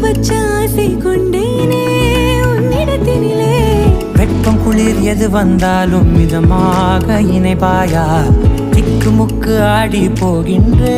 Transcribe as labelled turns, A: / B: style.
A: வச்ச ஆசை கொண்டேனே உன்னிடத்தினிலே.
B: வெப்பம் குளிர் எது வந்தாலும் மிதமாக இணைப்பாயா? திக்கு முக்கு ஆடி போகின்றே